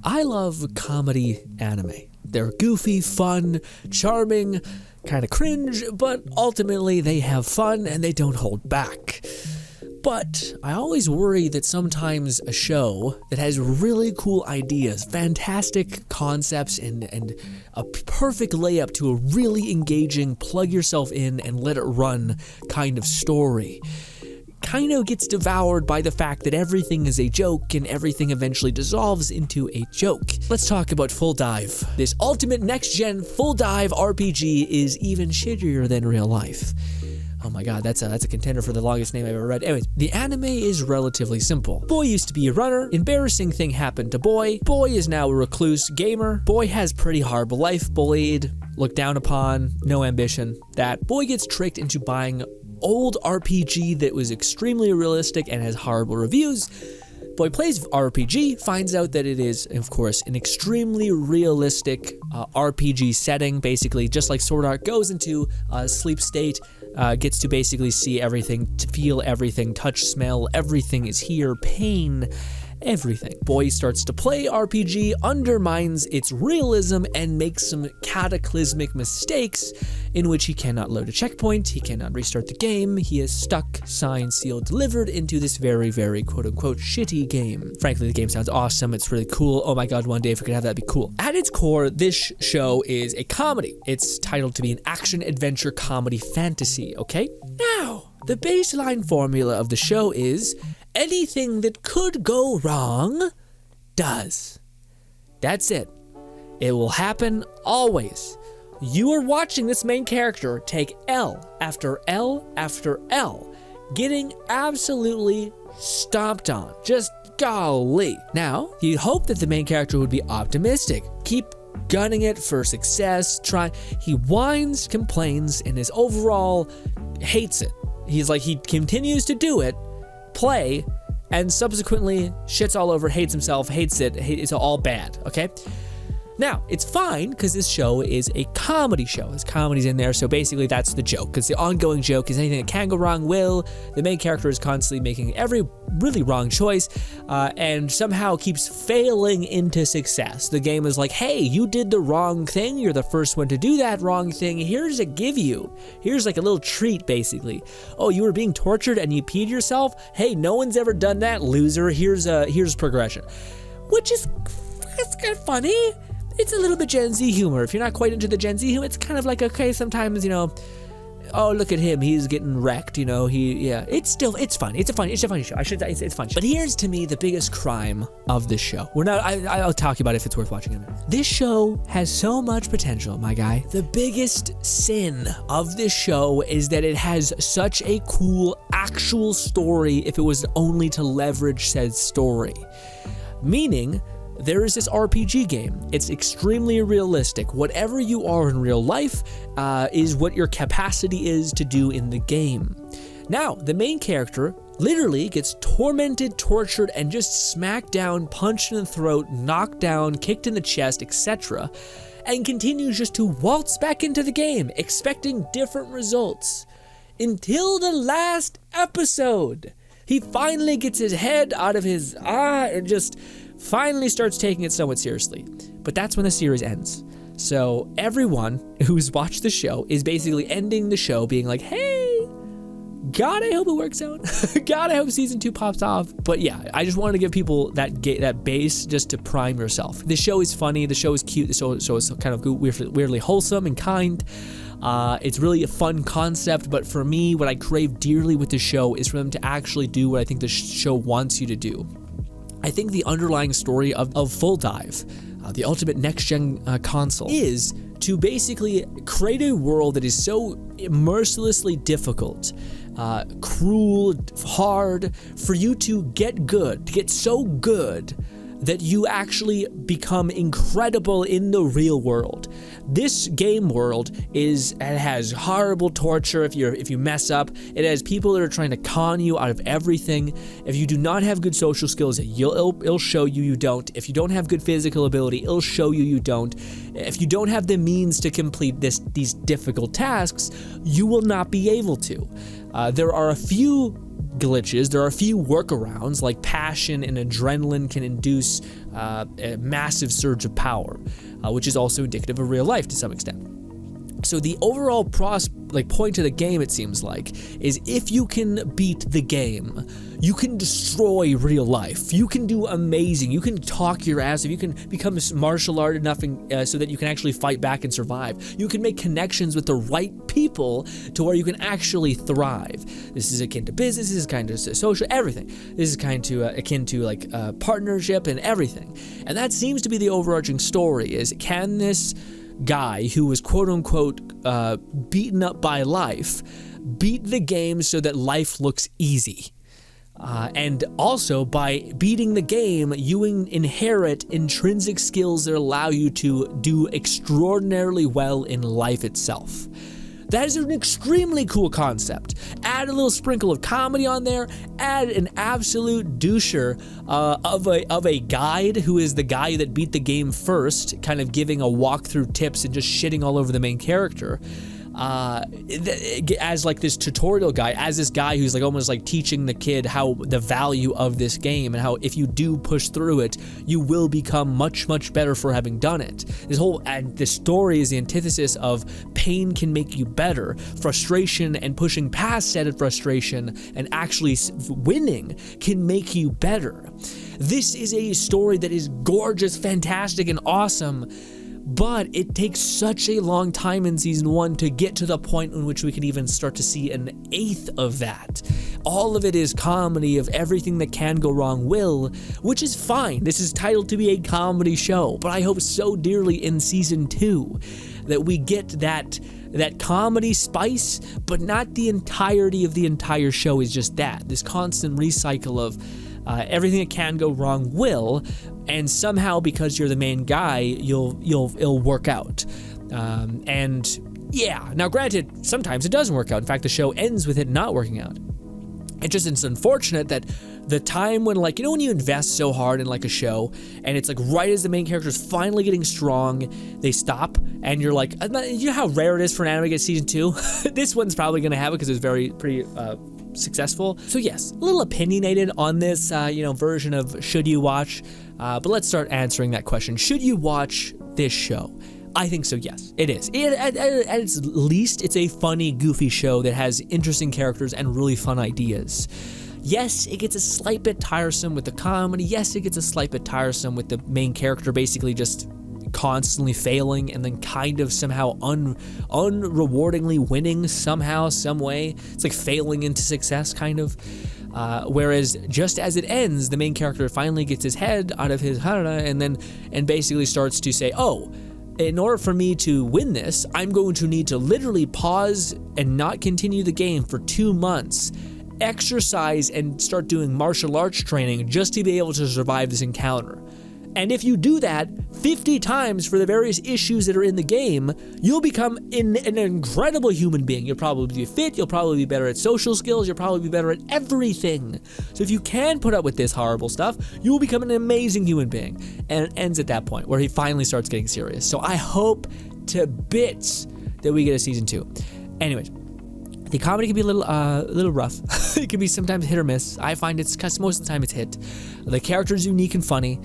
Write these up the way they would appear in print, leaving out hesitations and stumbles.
I love comedy anime. They're goofy, fun, charming, kind of cringe, but ultimately they have fun and they don't hold back. But I always worry that sometimes a show that has really cool ideas, fantastic concepts, and a perfect layup to a really engaging, plug yourself in and let it run kind of story, kind of gets devoured by the fact that everything is a joke and everything eventually dissolves into a joke. Let's talk about Full Dive. This ultimate next-gen full dive RPG is even shittier than real life. Oh my god, that's a contender for the longest name I've ever read. Anyways, the anime is relatively simple. Boy used to be a runner, embarrassing thing happened to boy. Boy is now a recluse gamer. Boy has pretty horrible life, bullied, looked down upon, no ambition. That boy gets tricked into buying old RPG that was extremely realistic and has horrible reviews. Boy plays RPG, finds out that it is, of course, an extremely realistic RPG setting, basically just like Sword Art, goes into a sleep state, gets to basically see everything, to feel everything, touch, smell, everything is here, pain, everything. Boy starts to play RPG, undermines its realism, and makes some cataclysmic mistakes in which he cannot load a checkpoint, he cannot restart the game, he is stuck, signed, sealed, delivered into this very, very quote-unquote shitty game. Frankly, the game sounds awesome, it's really cool, oh my god, one day if we could have that, it'd be cool. At its core, this show is a comedy. It's titled to be an action-adventure comedy fantasy, okay? Now, the baseline formula of the show is anything that could go wrong does. That's it. It will happen always. You are watching this main character take L after L after L, getting absolutely stomped on. Just golly. Now, you'd hope that the main character would be optimistic. Keep gunning it for success. He whines, complains, and his overall hates it. He's like, he continues to do it, play, and subsequently shits all over, hates himself, hates it, it's all bad, okay? Now, it's fine, because this show is a comedy show. There's comedy's in there, so basically that's the joke, because the ongoing joke is anything that can go wrong will. The main character is constantly making every really wrong choice, and somehow keeps failing into success. The game is like, hey, you did the wrong thing, you're the first one to do that wrong thing, here's a give you. Here's like a little treat, basically. Oh, you were being tortured and you peed yourself? Hey, no one's ever done that, loser, here's progression. Which is, it's kind of funny. It's a little bit Gen Z humor. If you're not quite into the Gen Z humor, it's kind of like, okay, sometimes, oh, look at him, he's getting wrecked, it's fun. It's a funny show. It's fun. But here's, to me, the biggest crime of this show. I'll talk about it if it's worth watching in a minute. This show has so much potential, my guy. The biggest sin of this show is that it has such a cool actual story if it was only to leverage said story. Meaning, there is this RPG game. It's extremely realistic. Whatever you are in real life is what your capacity is to do in the game. Now, the main character literally gets tormented, tortured, and just smacked down, punched in the throat, knocked down, kicked in the chest, etc., and continues just to waltz back into the game, expecting different results. Until the last episode. He finally gets his head out of his and just finally starts taking it somewhat seriously. But that's when the series ends. So everyone who's watched the show is basically ending the show being like, hey, God, I hope it works out. God, I hope season 2 pops off. But yeah, I just wanted to give people that base just to prime yourself. The show is funny, the show is cute, the show is kind of weirdly wholesome and kind. It's really a fun concept, but for me, what I crave dearly with the show is for them to actually do what I think the show wants you to do. I think the underlying story of Full Dive, the ultimate next-gen console, is to basically create a world that is so mercilessly difficult, cruel, hard, for you to get so good that you actually become incredible in the real world. This game world it has horrible torture if you mess up. It has people that are trying to con you out of everything. If you do not have good social skills, it'll show you don't. If you don't have good physical ability, it'll show you don't. If you don't have the means to complete these difficult tasks, you will not be able to. There are a few glitches. There are a few workarounds, like passion and adrenaline can induce a massive surge of power, which is also indicative of real life to some extent. So the overall point of the game, it seems like, is if you can beat the game, you can destroy real life. You can do amazing. You can talk your ass off. You can become martial art enough so that you can actually fight back and survive. You can make connections with the right people to where you can actually thrive. This is akin to business. This is kind of social, everything. This is akin to like partnership and everything. And that seems to be the overarching story: is can this guy who was quote-unquote beaten up by life beat the game so that life looks easy? And also, by beating the game, you inherit intrinsic skills that allow you to do extraordinarily well in life itself. That is an extremely cool concept. Add a little sprinkle of comedy on there. Add an absolute doucher of a guide who is the guy that beat the game first, kind of giving a walkthrough tips and just shitting all over the main character. As like this tutorial guy, as this guy who's like almost like teaching the kid how the value of this game and how if you do push through it, you will become much, much better for having done it. This story is the antithesis of pain can make you better. Frustration and pushing past said frustration and actually winning can make you better. This is a story that is gorgeous, fantastic, and awesome. But it takes such a long time in season 1 to get to the point in which we can even start to see an eighth of that. All of it is comedy of everything that can go wrong will, which is fine. This is titled to be a comedy show, but I hope so dearly in season 2 that we get that comedy spice, but not the entirety of the entire show is just that. This constant recycle of everything that can go wrong will, and somehow because you're the main guy, it'll work out. And yeah, now granted, sometimes it doesn't work out. In fact, the show ends with it not working out. It's unfortunate that the time when, like, you know, when you invest so hard in like a show and it's like right as the main character is finally getting strong, they stop and you're like, you know how rare it is for an anime to get season 2? This one's probably going to have it because it's pretty successful. So yes, a little opinionated on this, version of should you watch, but let's start answering that question. Should you watch this show? I think so, yes. It is. At its least, it's a funny, goofy show that has interesting characters and really fun ideas. Yes, it gets a slight bit tiresome with the comedy. Yes, it gets a slight bit tiresome with the main character basically just constantly failing and then kind of somehow unrewardingly winning somehow, some way. It's like failing into success, kind of. Whereas just as it ends, the main character finally gets his head out of his and basically starts to say, oh, in order for me to win this, I'm going to need to literally pause and not continue the game for 2 months, exercise and start doing martial arts training just to be able to survive this encounter. And if you do that 50 times for the various issues that are in the game, you'll become an incredible human being. You'll probably be fit, you'll probably be better at social skills, you'll probably be better at everything. So if you can put up with this horrible stuff, you will become an amazing human being. And it ends at that point where he finally starts getting serious. So I hope to bits that we get a season 2. Anyways, the comedy can be a little rough. It can be sometimes hit or miss. I find most of the time it's hit. The character's unique and funny.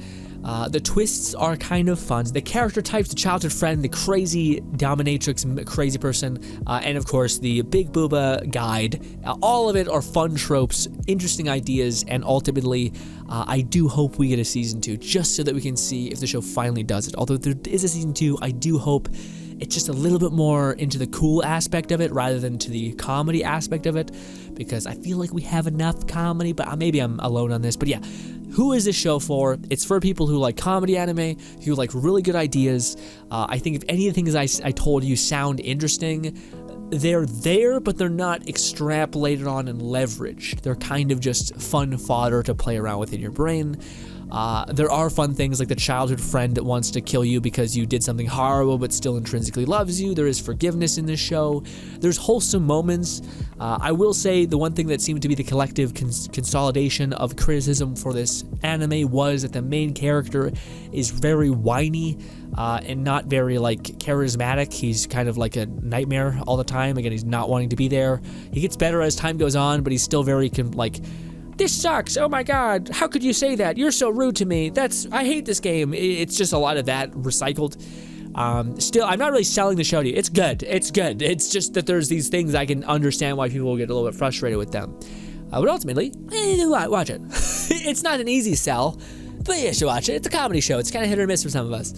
The twists are kind of fun. The character types, the childhood friend, the crazy dominatrix, crazy person, and of course the big booba guide. All of it are fun tropes, interesting ideas, and ultimately, I do hope we get a season 2 just so that we can see if the show finally does it. Although there is a season 2, I do hope it's just a little bit more into the cool aspect of it rather than to the comedy aspect of it, because I feel like we have enough comedy, but maybe I'm alone on this. But yeah, who is this show for? It's for people who like comedy anime, who like really good ideas. I think if any of the things I told you sound interesting, they're there, but they're not extrapolated on and leveraged. They're kind of just fun fodder to play around with in your brain. There are fun things like the childhood friend that wants to kill you because you did something horrible but still intrinsically loves you. There is forgiveness in this show. There's wholesome moments. I will say the one thing that seemed to be the collective consolidation of criticism for this anime was that the main character is very whiny and not very like charismatic. He's kind of like a nightmare all the time. Again, he's not wanting to be there. He gets better as time goes on, but he's still very like, this sucks. Oh my God. How could you say that? You're so rude to me. I hate this game. It's just a lot of that recycled. Still, I'm not really selling the show to you. It's good. It's good. It's just that there's these things I can understand why people will get a little bit frustrated with them. But ultimately, watch it. It's not an easy sell, but you should watch it. It's a comedy show. It's kind of hit or miss for some of us.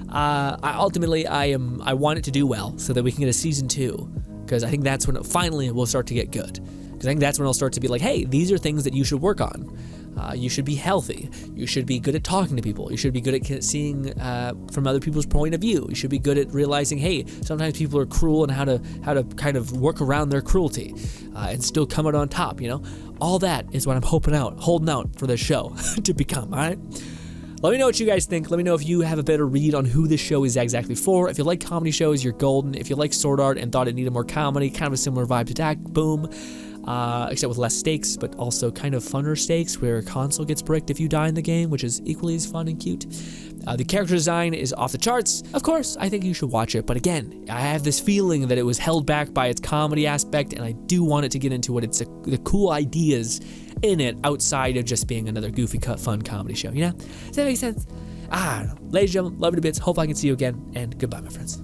I want it to do well so that we can get a season 2, because I think that's when finally we'll start to get good. Because I think that's when it'll start to be like, hey, these are things that you should work on. You should be healthy. You should be good at talking to people. You should be good at seeing from other people's point of view. You should be good at realizing, hey, sometimes people are cruel and how to kind of work around their cruelty and still come out on top, you know? All that is what I'm holding out for this show to become, all right? Let me know what you guys think. Let me know if you have a better read on who this show is exactly for. If you like comedy shows, you're golden. If you like Sword Art and thought it needed more comedy, kind of a similar vibe to Attack, boom. Except with less stakes, but also kind of funner stakes where a console gets bricked if you die in the game, which is equally as fun and cute. The character design is off the charts. Of course, I think you should watch it, but again, I have this feeling that it was held back by its comedy aspect, and I do want it to get into the cool ideas in it outside of just being another goofy, fun comedy show, you know? Does that make sense? I don't know. Ladies and gentlemen, love you to bits. Hope I can see you again, and goodbye, my friends.